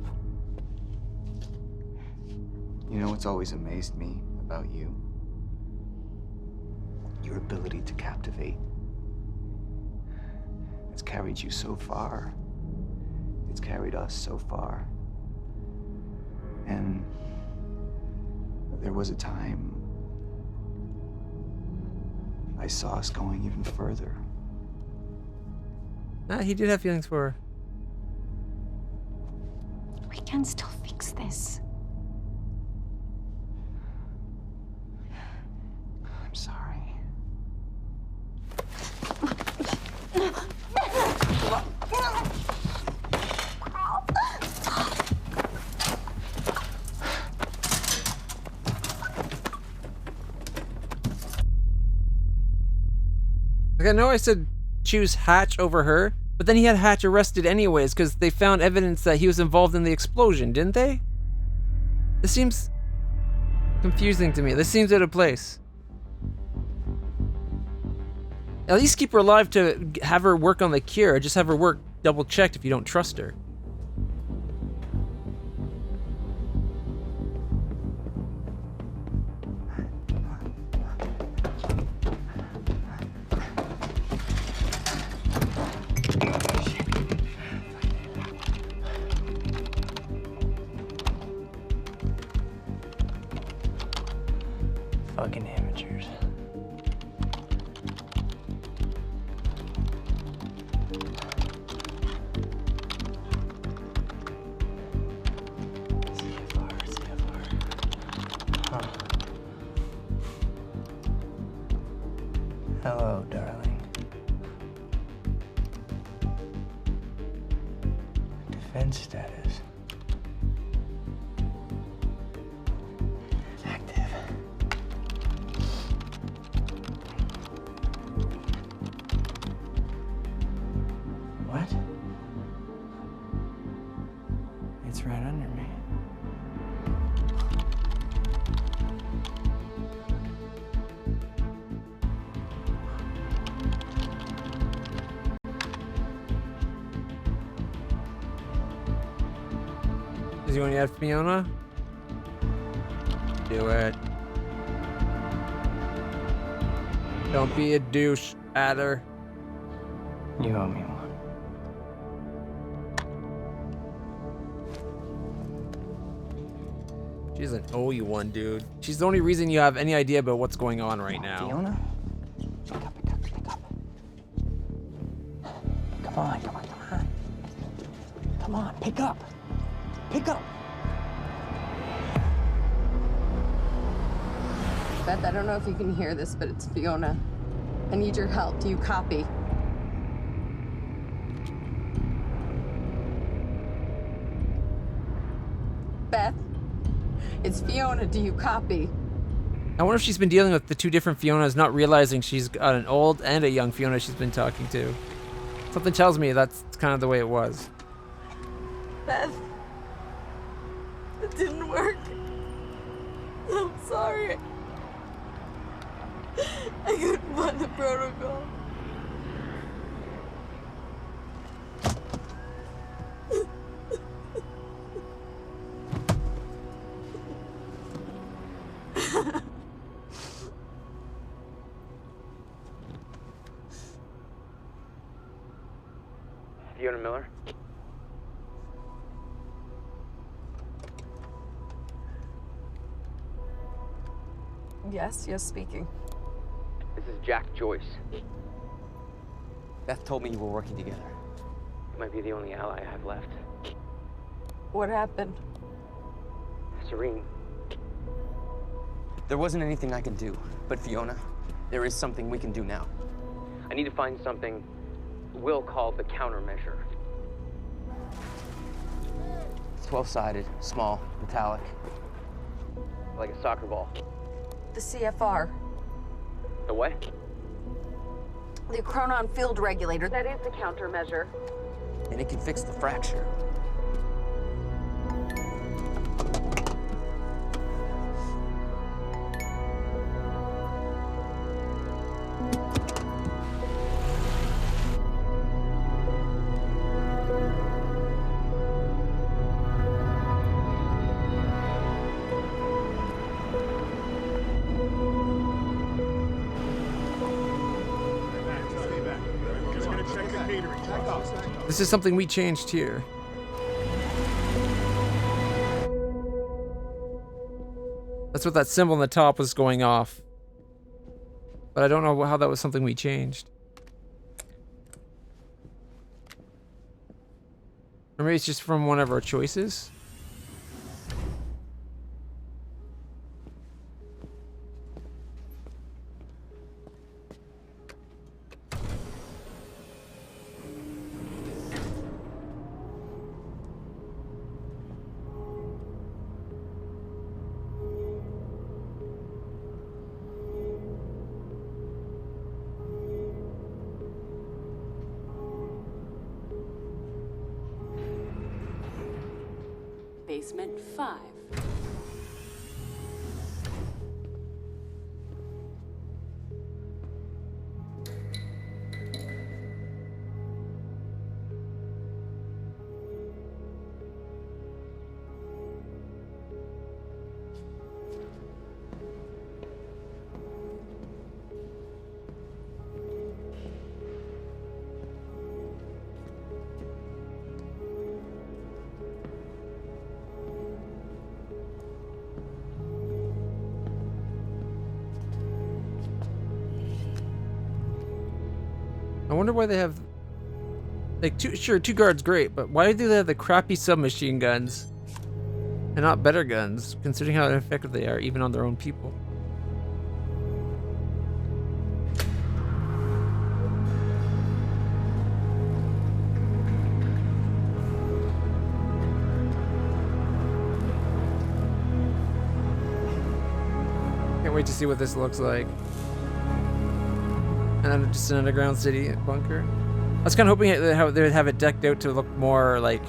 You know what's always amazed me about you? Your ability to captivate. It's carried you so far. It's carried us so far. And there was a time I saw us going even further. Nah, he did have feelings for her. We can still fix this. Like, I know I said choose Hatch over her, but then he had Hatch arrested anyways because they found evidence that he was involved in the explosion, didn't they? This seems confusing to me. This seems out of place. At least keep her alive to have her work on the cure. Just have her work double-checked if you don't trust her. Fucking amateurs. Huh. Hello, darling. Defense status. Active. What? It's right under me. Does he want to add Fiona? Do it. Don't be a douche, Adder. You owe me one. She doesn't owe you one, dude. She's the only reason you have any idea about what's going on right now. Fiona? Pick up, pick up, pick up. Come on, come on, come on. Come on, pick up. Pick up. Beth, I don't know if you can hear this, but it's Fiona. I need your help. Do you copy? Beth, it's Fiona. Do you copy? I wonder if she's been dealing with the two different Fionas, not realizing she's got an old and a young Fiona she's been talking to. Something tells me that's kind of the way it was. Beth, it didn't work. I'm sorry. I couldn't find the protocol. Fiona Miller? Yes, speaking. This is Jack Joyce. Beth told me you were working together. You might be the only ally I have left. What happened? Serene. There wasn't anything I could do, but Fiona, there is something we can do now. I need to find something Will called the countermeasure. It's 12-sided, small, metallic, like a soccer ball. The CFR. The what? The Chronon Field Regulator. That is the countermeasure. And it can fix the fracture. This is something we changed here. That's what that symbol on the top was going off. But I don't know how that was something we changed. Or maybe it's just from one of our choices. Basement 5. I wonder why they have like two guards, great, but why do they have the crappy submachine guns and not better guns, considering how effective they are even on their own people? Can't wait to see what this looks like. And just an underground city bunker. I was kind of hoping how they would have it decked out to look more like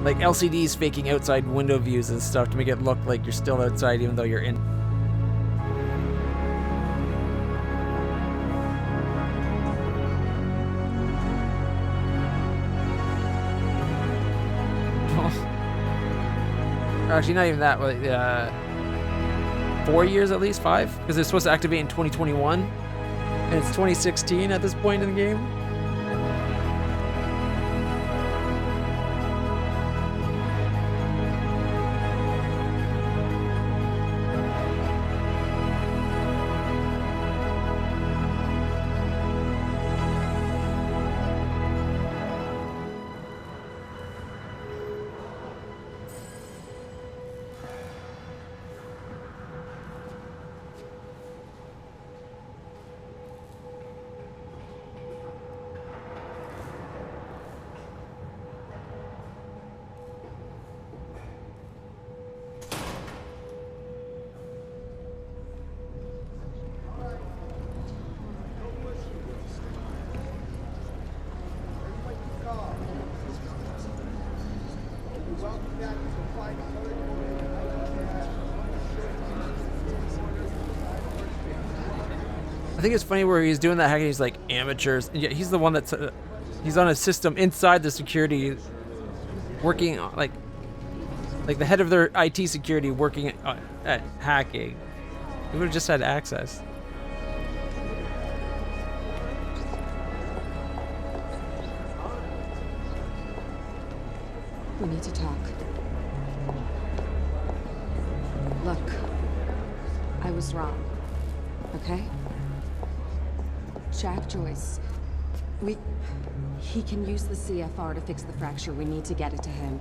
LCDs faking outside window views and stuff to make it look like you're still outside even though you're in. Actually, not even that. 4 years at least, 5, because it's supposed to activate in 2021, and it's 2016 at this point in the game. I think it's funny where he's doing that hacking. He's like amateurs, and yet he's the one that's he's on a system inside the security, working like the head of their IT security working at hacking. He would have just had access. We need to talk. Look, I was wrong, okay? Jack Joyce, he can use the CFR to fix the fracture. We need to get it to him.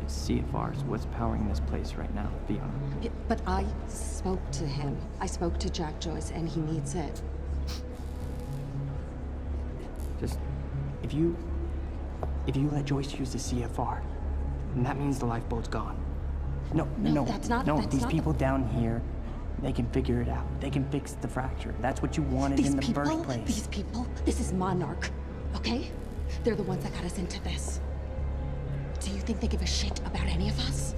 CFR is what's powering this place right now, Fiona. Yeah, but I spoke to him. I spoke to Jack Joyce, and he needs it. Just, if you let Joyce use the CFR, then that means the lifeboat's gone. No, that's not these people down here, they can figure it out. They can fix the fracture. That's what you wanted in the first place. These people, this is Monarch, okay? They're the ones that got us into this. Do you think they give a shit about any of us?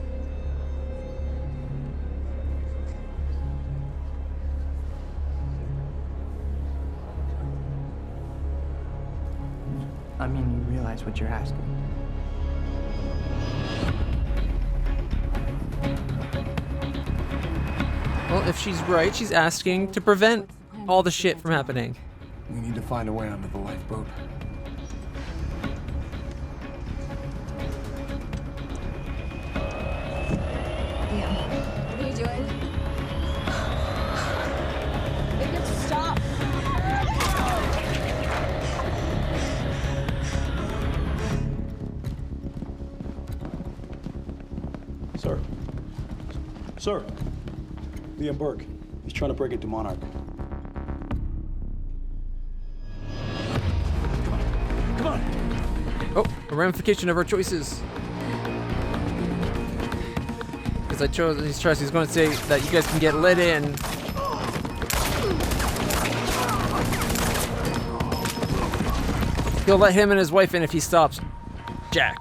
I mean, you realize what you're asking. Well, if she's right, she's asking to prevent all the shit from happening. We need to find a way onto the lifeboat. What are you doing? Victor, stop! Sir. Liam Burke. He's trying to break into Monarch. Come on! Oh, a ramification of our choices. Because I chose these trusts, he's going to say that you guys can get lit in. He'll let him and his wife in if he stops Jack.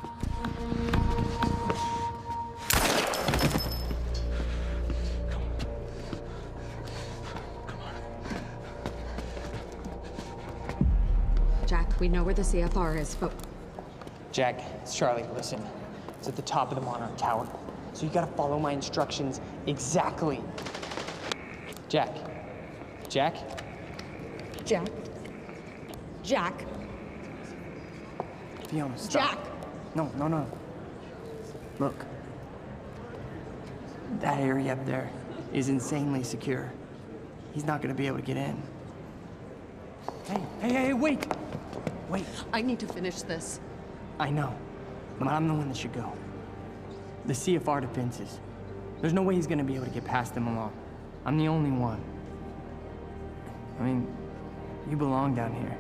We know where the CFR is, but Jack, it's Charlie. Listen, it's at the top of the Monarch Tower. So you gotta follow my instructions exactly. Jack. Jack? Jack. Jack. Fiona, stop. Jack! No. Look. That area up there is insanely secure. He's not gonna be able to get in. Hey, wait! Wait. I need to finish this. I know, but I'm the one that should go. The CFR defenses. There's no way he's gonna be able to get past them alone. I'm the only one. I mean, you belong down here.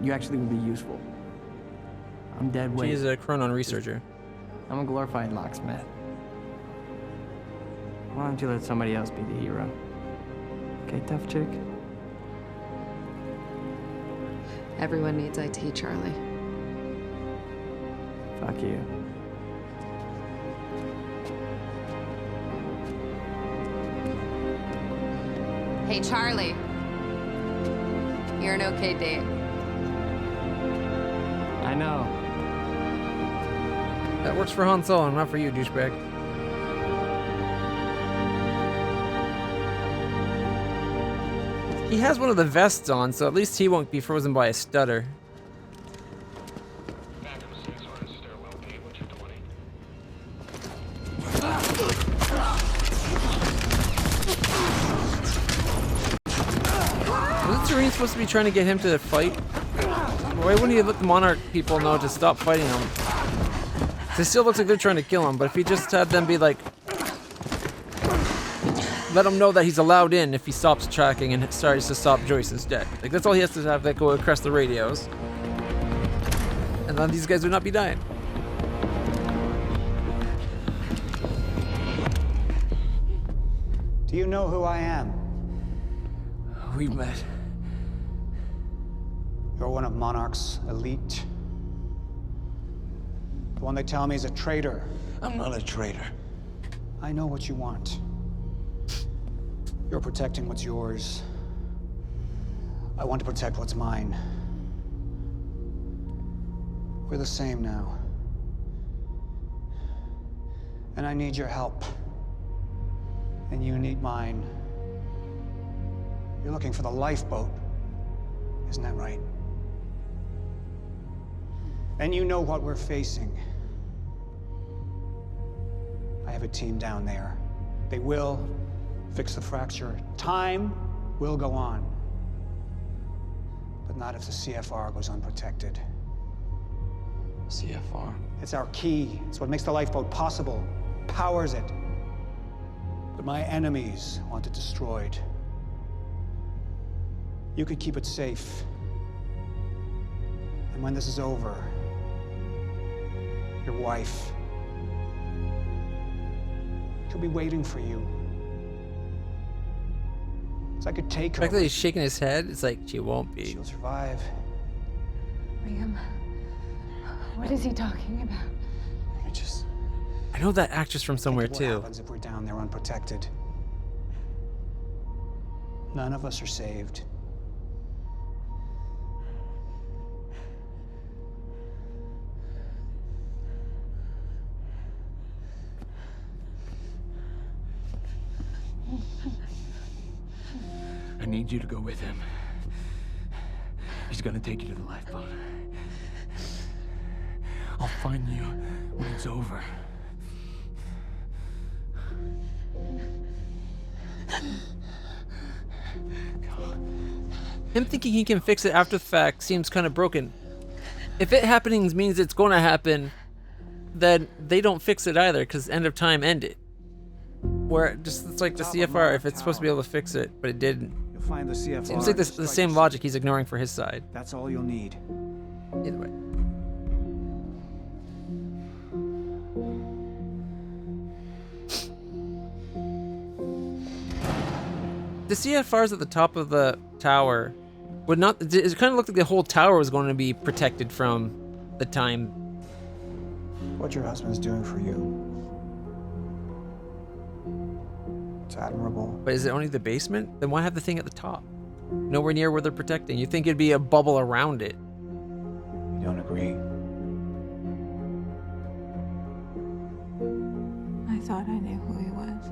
You actually would be useful. I'm dead weight. She's a Chronon researcher. I'm a glorified locksmith. Why don't you let somebody else be the hero? Okay, tough chick? Everyone needs IT, Charlie. Fuck you. Hey, Charlie. You're an okay date. I know. That works for Han Solo, not for you, douchebag. He has one of the vests on, so at least he won't be frozen by a stutter. Wasn't Serene supposed to be trying to get him to fight? Why wouldn't he let the Monarch people know to stop fighting him? It still looks like they're trying to kill him, but if he just had them be like, let him know that he's allowed in if he stops tracking and starts to stop Joyce instead. Like, that's all he has to have that go across the radios. And then these guys would not be dying. Do you know who I am? We've met. You're one of Monarch's elite. The one they tell me is a traitor. I'm not a traitor. I know what you want. You're protecting what's yours. I want to protect what's mine. We're the same now. And I need your help. And you need mine. You're looking for the lifeboat. Isn't that right? And you know what we're facing. I have a team down there. They will fix the fracture. Time will go on. But not if the CFR goes unprotected. CFR? It's our key. It's what makes the lifeboat possible. Powers it. But my enemies want it destroyed. You could keep it safe. And when this is over, your wife, she'll be waiting for you. So I could take The her. fact that he's shaking his head, it's like, she won't be. She'll survive. Liam, what is he talking about? I know that actress from somewhere What too. happens if we're down there unprotected? None of us are saved. I need you to go with him. He's gonna take you to the lifeboat. I'll find you when it's over. Him thinking he can fix it after the fact seems kind of broken. If it happening means it's going to happen, then they don't fix it either, because end of time ended. Where it's like the CFR, if it's supposed to be able to fix it, but it didn't. You'll find the CFR. Seems like the same logic he's ignoring for his side. That's all you'll need. Either way. The CFRs at the top of the tower would not. It kind of looked like the whole tower was going to be protected from the time. What your husband's doing for you. It's admirable. But is it only the basement? Then why have the thing at the top? Nowhere near where they're protecting. You think it'd be a bubble around it. Marie. I thought I knew who he was.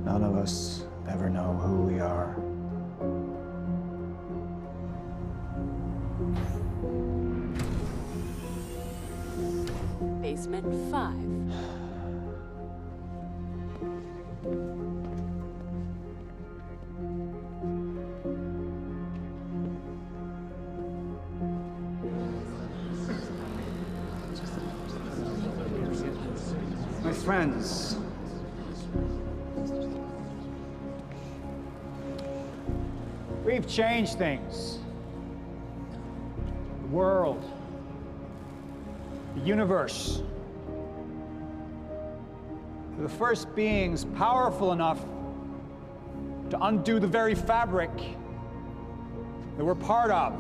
None of us ever know who we are. Basement 5. My friends, we've changed things. The world, the universe. We're the first beings powerful enough to undo the very fabric that we're part of.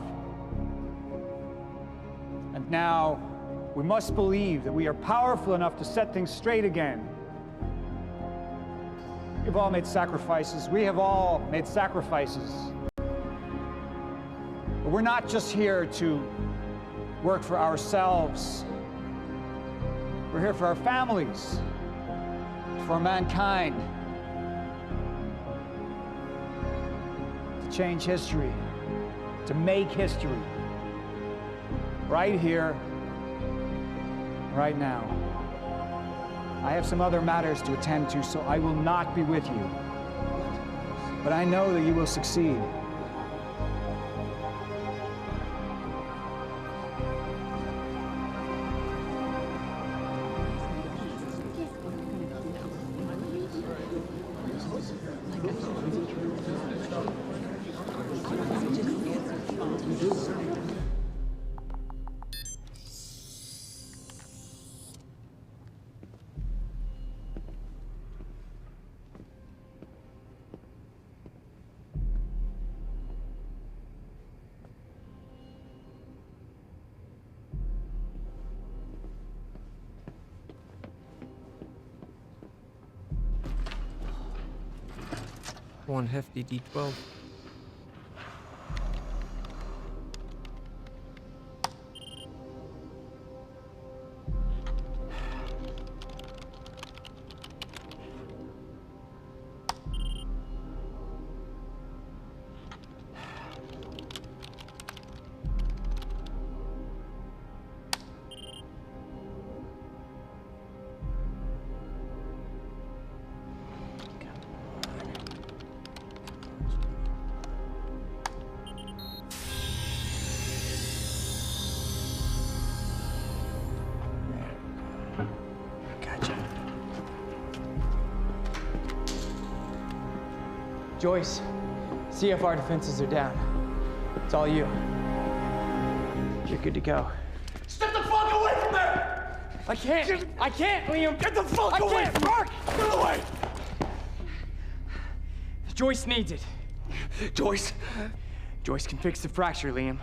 And now, we must believe that we are powerful enough to set things straight again. We've all made sacrifices. We have all made sacrifices. But we're not just here to work for ourselves. We're here for our families, for mankind. To change history, to make history. Right here, right now. I have some other matters to attend to, so I will not be with you. But I know that you will succeed. One hefty D12. Joyce, CFR defenses are down. It's all you. You're good to go. Step the fuck away from there! I can't, Liam! Get the fuck away from her! Get away! Joyce needs it. Joyce? Joyce can fix the fracture, Liam.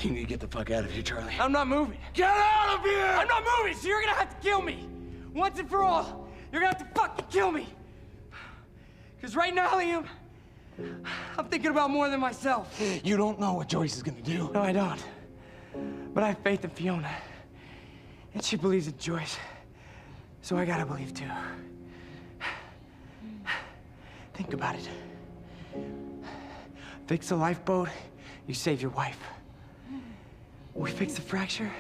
You need to get the fuck out of here, Charlie. I'm not moving. Get out of here! I'm not moving, so you're gonna have to kill me. Once and for all, you're gonna have to fucking kill me. Because right now, Liam, I'm thinking about more than myself. You don't know what Joyce is gonna do. No, I don't. But I have faith in Fiona. And she believes in Joyce. So I gotta believe too. Think about it. Fix the lifeboat, you save your wife. We fix the fracture,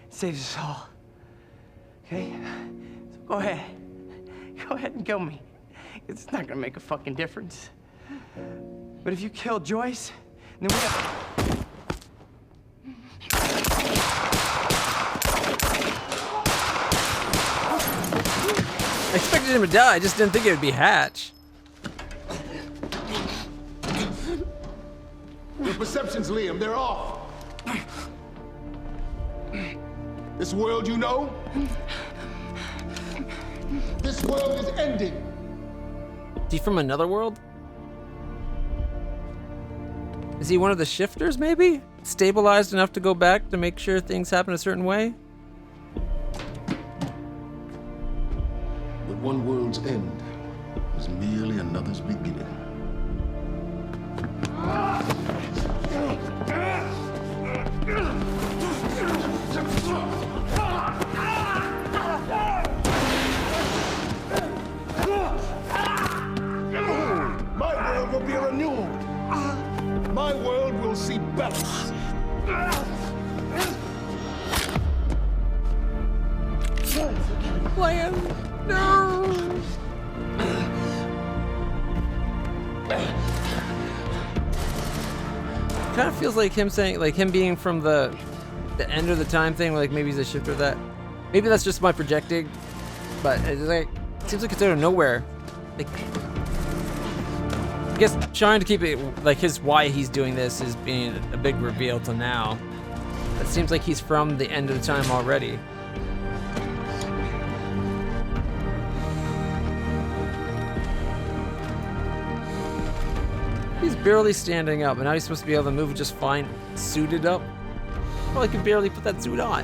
it saves us all. Okay? So go ahead. Go ahead and kill me. It's not gonna make a fucking difference. But if you kill Joyce, then we got... I expected him to die, I just didn't think it would be Hatch. Your perceptions, Liam, they're off. This world you know, this world is ending. Is he from another world? Is he one of the shifters, maybe? Stabilized enough to go back to make sure things happen a certain way? But one world's end is merely another's beginning. balance. Plan. No. Kind of feels like him saying, like him being from the end of the time thing. Like maybe he's a shifter of that. Maybe that's just my projecting, but it's like it seems like it's out of nowhere. Like I guess trying to keep it like his why he's doing this is being a big reveal till now. It seems like he's from the end of the time already. He's barely standing up, and now he's supposed to be able to move just fine, suited up. Well, I could barely put that suit on.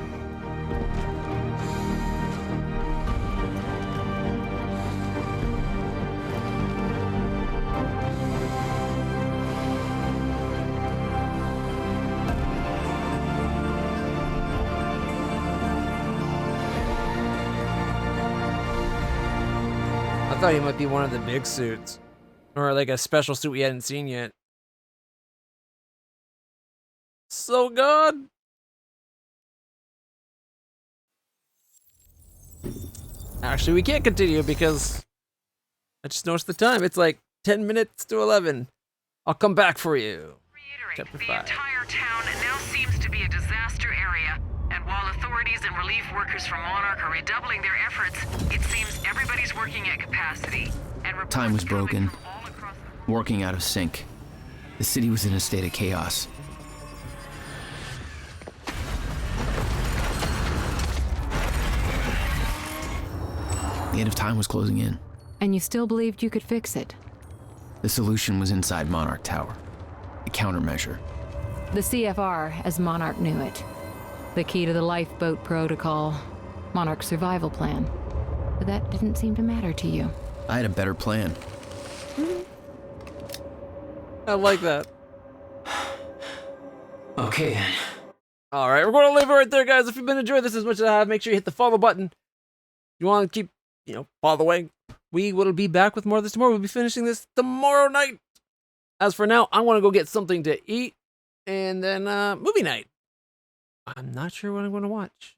I thought he might be one of the big suits. Or like a special suit we hadn't seen yet. So good. Actually, we can't continue because I just noticed the time. It's like 10 minutes to 11. I'll come back for you. Chapter 5. The entire town now seems to be a disaster area, and while authorities and relief workers from Monarch are redoubling their efforts, it seems everybody's working at capacity. And time was broken, working out of sync. The city was in a state of chaos. The end of time was closing in. And you still believed you could fix it? The solution was inside Monarch Tower. A countermeasure. The CFR, as Monarch knew it. The key to the lifeboat protocol. Monarch's survival plan. But that didn't seem to matter to you. I had a better plan. I like that. Okay then. Alright, we're going to leave it right there, guys. If you've been enjoying this as much as I have, make sure you hit the follow button. You want to keep, following. We will be back with more of this tomorrow. We'll be finishing this tomorrow night. As for now, I want to go get something to eat. And then, movie night. I'm not sure what I'm going to watch.